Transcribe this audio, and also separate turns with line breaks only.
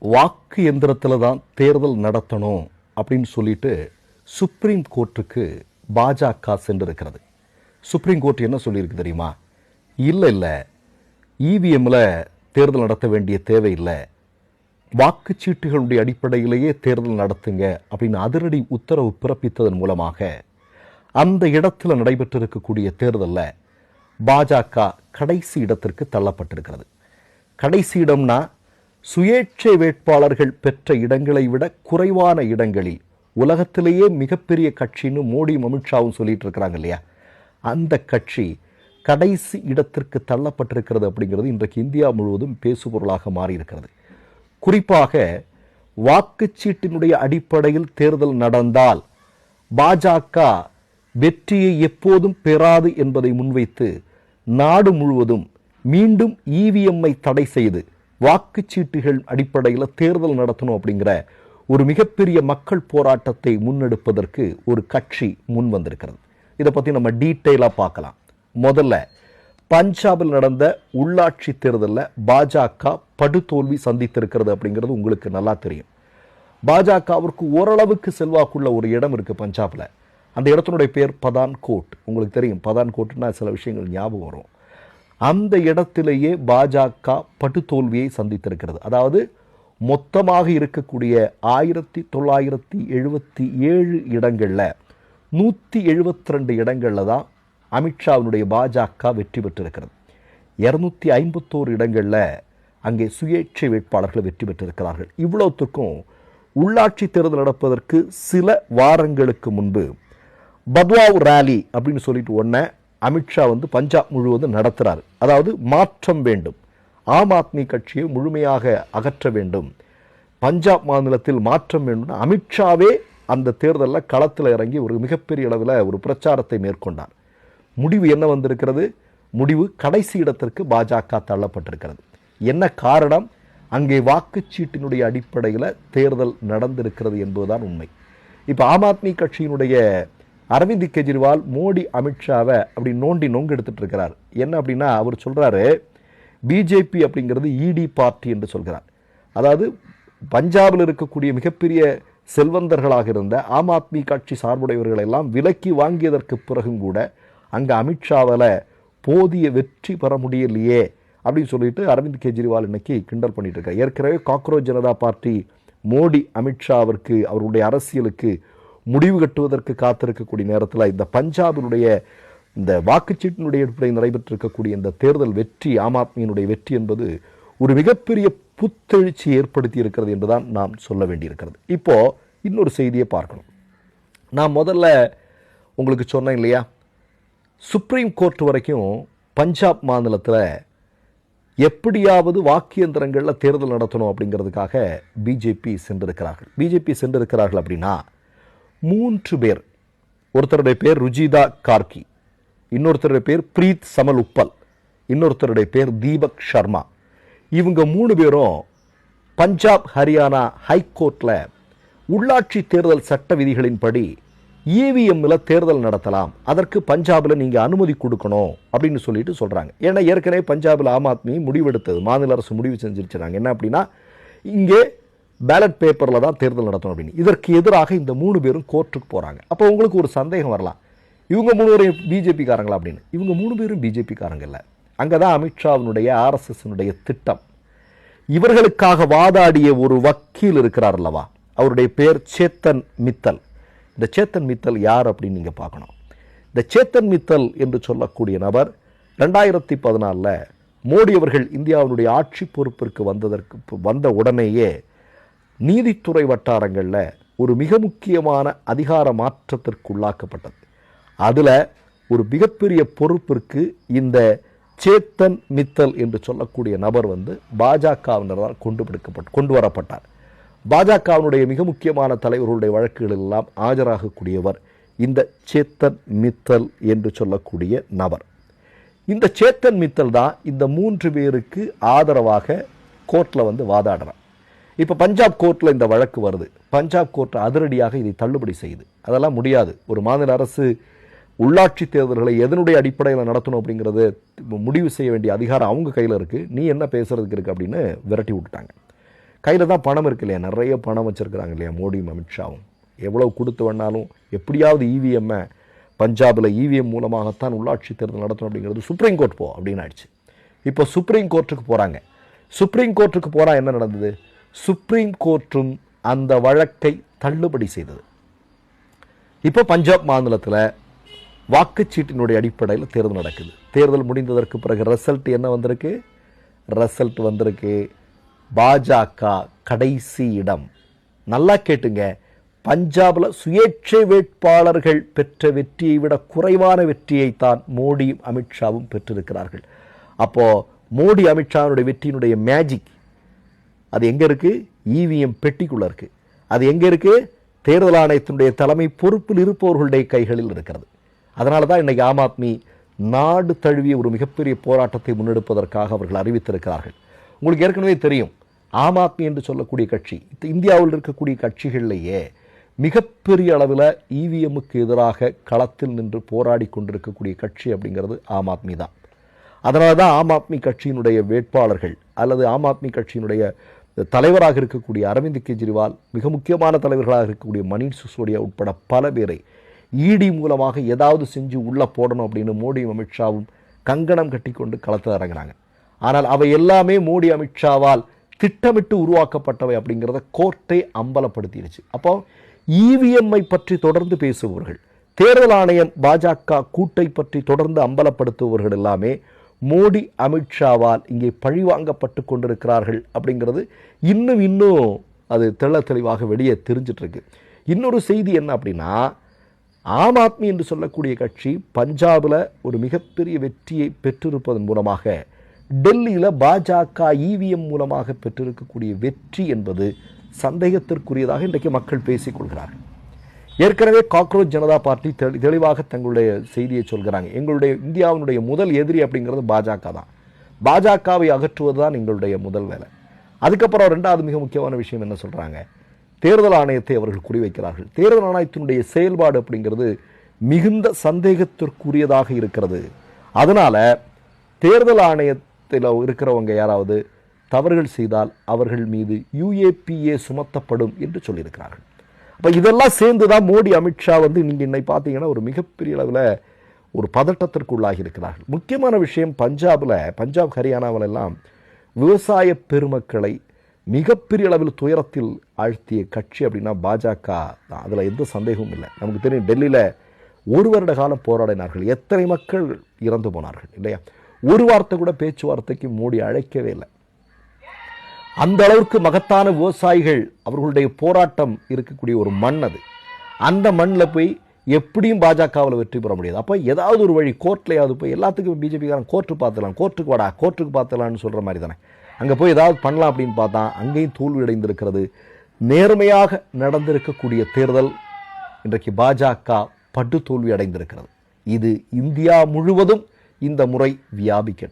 வாக்கு எந்திரத்தில் தான் தேர்தல் நடத்தணும் அப்படின்னு சொல்லிட்டு சுப்ரீம் கோர்ட்டுக்கு பாஜக சென்றிருக்கிறது. சுப்ரீம் கோர்ட் என்ன சொல்லியிருக்கு தெரியுமா? இல்லை இவிஎம்ல தேர்தல் நடத்த வேண்டிய தேவையில்லை, வாக்குச்சீட்டுகளுடைய அடிப்படையிலேயே தேர்தல் நடத்துங்க அப்படின்னு அதிரடி உத்தரவு பிறப்பித்ததன் மூலமாக அந்த இடத்துல நடைபெற்றிருக்கக்கூடிய தேர்தலில் பாஜக கடைசி இடத்திற்கு தள்ளப்பட்டிருக்கிறது. கடைசி இடம்னா சுயேட்சை வேட்பாளர்கள் பெற்ற இடங்களை விட குறைவான இடங்களில் உலகத்திலேயே மிகப்பெரிய கட்சின்னு மோடியும் அமித்ஷாவும் சொல்லிட்டு இருக்கிறாங்க இல்லையா, அந்த கட்சி கடைசி இடத்திற்கு தள்ளப்பட்டிருக்கிறது அப்படிங்கிறது இன்றைக்கு இந்தியா முழுவதும் பேசுபொருளாக மாறியிருக்கிறது. குறிப்பாக வாக்குச்சீட்டினுடைய அடிப்படையில் தேர்தல் நடந்தால் பாஜக வெற்றியை எப்போதும் பெறாது என்பதை முன்வைத்து நாடு முழுவதும் மீண்டும் இவிஎம்ஐ தடை செய்து வாக்குச்சீட்டுகள் அடிப்படையில் தேர்தல் நடத்தணும் அப்படிங்கிற ஒரு மிகப்பெரிய மக்கள் போராட்டத்தை முன்னெடுப்பதற்கு ஒரு கட்சி முன் வந்திருக்கிறது. இதை பற்றி நம்ம டீட்டெயிலாக பார்க்கலாம். முதல்ல பஞ்சாபில் நடந்த உள்ளாட்சி தேர்தலில் பாஜக படுதோல்வி சந்தித்திருக்கிறது அப்படிங்கிறது உங்களுக்கு நல்லா தெரியும். பாஜகவிற்கு ஓரளவுக்கு செல்வாக்குள்ள ஒரு இடம் இருக்குது பஞ்சாபில். அந்த இடத்தினுடைய பேர் பதான்கோட். உங்களுக்கு தெரியும், பதான்கோட்னா சில விஷயங்கள் ஞாபகம் வரும். அந்த இடத்திலேயே பாஜக படுதோல்வியை சந்தித்திருக்கிறது. அதாவது மொத்தமாக இருக்கக்கூடிய 1977 இடங்களில் 172 இடங்களில் தான் அமித்ஷாவினுடைய பாஜக வெற்றி பெற்றிருக்கிறது. 251 இடங்களில் அங்கே சுயேட்சை வேட்பாளர்கள் வெற்றி பெற்றிருக்கிறார்கள். இவ்வளவுத்துக்கும் உள்ளாட்சி தேர்தல் நடப்பதற்கு சில வாரங்களுக்கு முன்பு பத்வாவ் ரேலி அப்படின்னு சொல்லிட்டு ஒன்றை அமித்ஷா பஞ்சாப் முழுவதும் நடத்துகிறார். அதாவது மாற்றம் வேண்டும், ஆம் ஆத்மி கட்சியை முழுமையாக அகற்ற வேண்டும், பஞ்சாப் மாநிலத்தில் மாற்றம் வேண்டும். அமித்ஷாவே அந்த தேர்தலில் களத்தில் இறங்கி ஒரு மிகப்பெரிய அளவில் ஒரு பிரச்சாரத்தை மேற்கொண்டார். முடிவு என்ன வந்திருக்கிறது? முடிவு கடைசி இடத்திற்கு பாஜக தள்ளப்பட்டிருக்கிறது. என்ன காரணம்? அங்கே வாக்குச்சீட்டினுடைய அடிப்படையில் தேர்தல் நடந்திருக்கிறது என்பதுதான் உண்மை. இப்போ ஆம் ஆத்மி கட்சியினுடைய அரவிந்த் கெஜ்ரிவால் மோடி அமித்ஷாவை அப்படி நோண்டி நொங்கு எடுத்துட்டு இருக்கிறார். என்ன அப்படின்னா, அவர் சொல்றாரு பிஜேபி அப்படிங்கிறது இடி பார்ட்டி என்று சொல்கிறார். அதாவது பஞ்சாபில் இருக்கக்கூடிய மிகப்பெரிய செல்வந்தர்களாக இருந்த ஆம் ஆத்மி கட்சி சார்புடையவர்கள் எல்லாம் விலக்கி வாங்கியதற்கு பிறகும் கூட அங்கே அமித்ஷாவால் போதிய வெற்றி பெற முடியலையே அப்படின்னு சொல்லிட்டு அரவிந்த் கெஜ்ரிவால் இன்னைக்கு கிண்டல் பண்ணிட்டு இருக்கார். ஏற்கனவே காக்ரோச் ஜனதா பார்ட்டி மோடி அமித்ஷாவிற்கு அவருடைய அரசியலுக்கு முடிவு கட்டுவதற்கு காத்திருக்கக்கூடிய நேரத்தில் இந்த பஞ்சாபினுடைய இந்த வாக்குச்சீட்டினுடைய அடிப்படையில் நடைபெற்றிருக்கக்கூடிய இந்த தேர்தல் வெற்றி, ஆம் ஆத்மியினுடைய வெற்றி என்பது ஒரு மிகப்பெரிய புத்தெழுச்சி ஏற்படுத்தி இருக்கிறது என்றுதான் நாம் சொல்ல வேண்டியிருக்கிறது. இப்போ இன்னொரு செய்தியை பார்க்கணும். நான் முதல்ல உங்களுக்கு சொன்னேன் இல்லையா, சுப்ரீம் கோர்ட் வரைக்கும் பஞ்சாப் மாநிலத்தில் எப்படியாவது வாக்கு இயந்திரங்களில் தேர்தல் நடத்தணும் அப்படிங்கிறதுக்காக பிஜேபி சென்றிருக்கிறார்கள். அப்படின்னா 3 பேர், ஒருத்தருடைய பேர் ருஜிதா கார்கி, இன்னொருத்தருடைய பேர் பிரீத் சமல் உப்பல், இன்னொருத்தருடைய பேர் தீபக் சர்மா. இவங்க 3 பேரும் பஞ்சாப் ஹரியானா ஹைகோர்ட்டில் உள்ளாட்சி தேர்தல் சட்ட விதிகளின்படி இவிஎம்ல தேர்தல் நடத்தலாம், அதற்கு பஞ்சாபில் நீங்கள் அனுமதி கொடுக்கணும் அப்படின்னு சொல்லிட்டு சொல்கிறாங்க. ஏன்னா ஏற்கனவே பஞ்சாபில் ஆம் ஆத்மி முடிவெடுத்தது, மாநில அரசு முடிவு செஞ்சிருச்சாங்க. என்ன அப்படின்னா, இங்கே பேலட் பேப்பரில் தான் தேர்தல் நடத்தணும் அப்படின்னு. இதற்கு எதிராக இந்த 3 பேரும் கோர்ட்டுக்கு போகிறாங்க. அப்போ உங்களுக்கு ஒரு சந்தேகம் வரலாம், இவங்க 3 பேரும் பிஜேபி காரங்களா அப்படின்னு. இவங்க 3 பேரும் பிஜேபி காரங்க இல்லை. அங்கே தான் அமித்ஷாவினுடைய ஆர்எஸ்எஸ்னுடைய திட்டம். இவர்களுக்காக வாதாடிய ஒரு வக்கீல் இருக்கிறார் அல்லவா, அவருடைய பேர் சேத்தன் மித்தல். இந்த சேத்தன் மித்தல் யார் அப்படின்னு நீங்கள் பார்க்கணும். இந்த சேத்தன் மித்தல் என்று சொல்லக்கூடிய நபர் 2014 மோடி அவர்கள் இந்தியாவினுடைய ஆட்சி பொறுப்பிற்கு வந்த உடனேயே நீதித்துறை வட்டாரங்களில் ஒரு மிக முக்கியமான அதிகார மாற்றத்திற்கு உள்ளாக்கப்பட்டது. அதில் ஒரு மிகப்பெரிய பொறுப்பிற்கு இந்த சேத்தன் மித்தல் என்று சொல்லக்கூடிய நபர் பாஜகவினரால் கொண்டு வரப்பட்டார். பாஜகவினுடைய மிக முக்கியமான தலைவர்களுடைய வழக்குகள் எல்லாம் ஆஜராகக்கூடியவர் இந்த சேத்தன் மித்தல் என்று சொல்லக்கூடிய நபர். இந்த சேத்தன் மித்தல் தான் இந்த 3 பேருக்கு ஆதரவாக கோர்ட்டில் வாதாடுறார். இப்போ பஞ்சாப் கோர்ட்டில் இந்த வழக்கு வருது. பஞ்சாப் கோர்ட் அதிரடியாக இதை தள்ளுபடி செய்யுது. அதெல்லாம் முடியாது, ஒரு மாநில அரசு உள்ளாட்சி தேர்தல்களை எதனுடைய அடிப்படையில் நடத்தணும் அப்படிங்கிறது முடிவு செய்ய வேண்டிய அதிகாரம் அவங்க கையில் இருக்குது, நீ என்ன பேசுறதுக்கு இருக்கு அப்படின்னு விரட்டி விட்டுட்டாங்க. கையில் தான் பணம் இருக்கு இல்லையா, நிறைய பணம் வச்சுருக்கிறாங்க இல்லையா மோடியும் அமித்ஷாவும். எவ்வளோ கொடுத்து வேணாலும் எப்படியாவது இவிஎம்மை பஞ்சாபில் இவிஎம் மூலமாகத்தான் உள்ளாட்சி தேர்தல் நடத்தணும் அப்படிங்கிறது சுப்ரீம் கோர்ட் அப்படின்னு ஆயிடுச்சு. இப்போ சுப்ரீம் கோர்ட்டுக்கு போகிறாங்க. சுப்ரீம் கோர்ட்டுக்கு போனால் என்ன நடந்தது? சுப்ரீம் கோர்ட்டும் அந்த வழக்கை தள்ளுபடி செய்தது. இப்போ பஞ்சாப் மாநிலத்தில் வாக்குச்சீட்டினுடைய அடிப்படையில் தேர்தல் நடக்குது. தேர்தல் முடிந்ததற்கு பிறகு ரிசல்ட் என்ன வந்திருக்கு? ரிசல்ட் வந்திருக்கு பாஜக கடைசி இடம். நல்லா கேட்டுங்க, பஞ்சாபில் சுயேட்சை வேட்பாளர்கள் பெற்ற வெற்றியை விட குறைவான வெற்றியை தான் மோடியும் அமித்ஷாவும் பெற்றிருக்கிறார்கள். அப்போ மோடி அமித்ஷாவுடைய வெற்றியினுடைய மேஜிக் அது எங்கே இருக்குது? இவிஎம் பெட்டிக்குள்ளே இருக்குது. அது எங்கே இருக்குது? தேர்தல் ஆணையத்தினுடைய தலைமை பொறுப்பில் இருப்பவர்களுடைய கைகளில் இருக்கிறது. அதனால தான் இன்றைக்கி ஆம் ஆத்மி நாடு தழுவிய ஒரு மிகப்பெரிய போராட்டத்தை முன்னெடுப்பதற்காக அவர்கள் அறிவித்திருக்கிறார்கள். உங்களுக்கு ஏற்கனவே தெரியும், ஆம் ஆத்மி என்று சொல்லக்கூடிய கட்சி இந்தியாவில் இருக்கக்கூடிய கட்சிகளிலேயே மிகப்பெரிய அளவில் இவிஎம்முக்கு எதிராக களத்தில் நின்று போராடி கொண்டிருக்கக்கூடிய கட்சி அப்படிங்கிறது ஆம் ஆத்மி தான். அதனால தான் ஆம் ஆத்மி கட்சியினுடைய வேட்பாளர்கள் அல்லது ஆம் ஆத்மி கட்சியினுடைய தலைவராக இருக்கக்கூடிய அரவிந்த் கெஜ்ரிவால், மிக முக்கியமான தலைவர்களாக இருக்கக்கூடிய மணீஷ் சிசோடியா உட்பட பல பேரை இடி மூலமாக ஏதாவது செஞ்சு உள்ளே போடணும் அப்படின்னு மோடியும் அமித்ஷாவும் கங்கணம் கட்டி கொண்டு களத்தில் இறங்குறாங்க. ஆனால் அவை எல்லாமே மோடி அமித்ஷாவால் திட்டமிட்டு உருவாக்கப்பட்டவை அப்படிங்கிறத கோர்ட்டை அம்பலப்படுத்திடுச்சு. அப்போ இவிஎம்ஐ பற்றி தொடர்ந்து பேசுபவர்கள், தேர்தல் ஆணையம் பாஜக கூட்டை பற்றி தொடர்ந்து அம்பலப்படுத்துபவர்கள் எல்லாமே மோடி அமித்ஷாவால் இங்கே பழிவாங்கப்பட்டு கொண்டிருக்கிறார்கள் அப்படிங்கிறது இன்னும் அது தெளிவாக வெளியே தெரிஞ்சிட்டு இருக்கு. இன்னொரு செய்தி என்ன அப்படின்னா, ஆம் ஆத்மி என்று சொல்லக்கூடிய கட்சி பஞ்சாபில் ஒரு மிகப்பெரிய வெற்றியை பெற்றிருப்பதன் மூலமாக டெல்லியில் பாஜக இவிஎம் மூலமாக பெற்றிருக்கக்கூடிய வெற்றி என்பது சந்தேகத்திற்குரியதாக இன்றைக்கு மக்கள் பேசிக்கொள்கிறார்கள். ஏற்கனவே காக்ரோச் ஜனதா பார்ட்டி தெளிவாக தங்களுடைய செய்தியை சொல்கிறாங்க. எங்களுடைய இந்தியாவினுடைய முதல் எதிரி அப்படிங்கிறது பாஜக தான். பாஜகவை அகற்றுவது தான் எங்களுடைய முதல் வேலை. அதுக்கப்புறம் ரெண்டாவது மிக முக்கியமான விஷயம் என்ன சொல்கிறாங்க? தேர்தல் ஆணையத்தை அவர்கள் குறிவைக்கிறார்கள். தேர்தல் ஆணையத்தினுடைய செயல்பாடு அப்படிங்கிறது மிகுந்த சந்தேகத்திற்குரியதாக இருக்கிறது. அதனால தேர்தல் ஆணையத்தில் இருக்கிறவங்க யாராவது தவறுகள் செய்தால் அவர்கள் மீது UAPA சுமத்தப்படும் என்று சொல்லியிருக்கிறார்கள். அப்போ இதெல்லாம் சேர்ந்து தான் மோடி அமித்ஷா நீங்கள் இன்னைக்கு பார்த்தீங்கன்னா ஒரு மிகப்பெரிய அளவில் ஒரு பதட்டத்திற்கு உள்ளாகி இருக்கிறார்கள். முக்கியமான விஷயம், பஞ்சாப் ஹரியானாவில் எல்லாம் விவசாய பெருமக்களை மிகப்பெரிய அளவில் துயரத்தில் ஆழ்த்திய கட்சி அப்படின்னா பாஜக தான். அதில் எந்த சந்தேகமும் இல்லை. நமக்கு தெரியும், டெல்லியில் ஒரு வருட காலம் போராடினார்கள். எத்தனை மக்கள் இறந்து போனார்கள் இல்லையா? ஒரு வார்த்தை கூட பேச்சுவார்த்தைக்கு மோடி அழைக்கவே இல்லை. அந்த அளவுக்கு மகத்தான விவசாயிகள் அவர்களுடைய போராட்டம் இருக்கக்கூடிய ஒரு மண் அது. அந்த மண்ணில் போய் எப்படியும் பாஜகவில் வெற்றி பெற முடியாது. அப்போ ஏதாவது ஒரு வழி கோர்ட்லையாவது போய், எல்லாத்துக்கும் பிஜேபிக்காரன் கோர்ட்டு பார்த்துலாம், கோர்ட்டுக்கு வாடா, கோர்ட்டுக்கு பார்த்துலான்னு சொல்கிற மாதிரி தானே. அங்கே போய் ஏதாவது பண்ணலாம் அப்படின்னு பார்த்தா அங்கேயும் தோல்வி அடைந்திருக்கிறது. நேர்மையாக நடந்திருக்கக்கூடிய தேர்தல் இன்றைக்கு பாஜக படு தோல்வி அடைந்திருக்கிறது. இது இந்தியா முழுவதும் இந்த முறை வியாபிக்கட்டும்.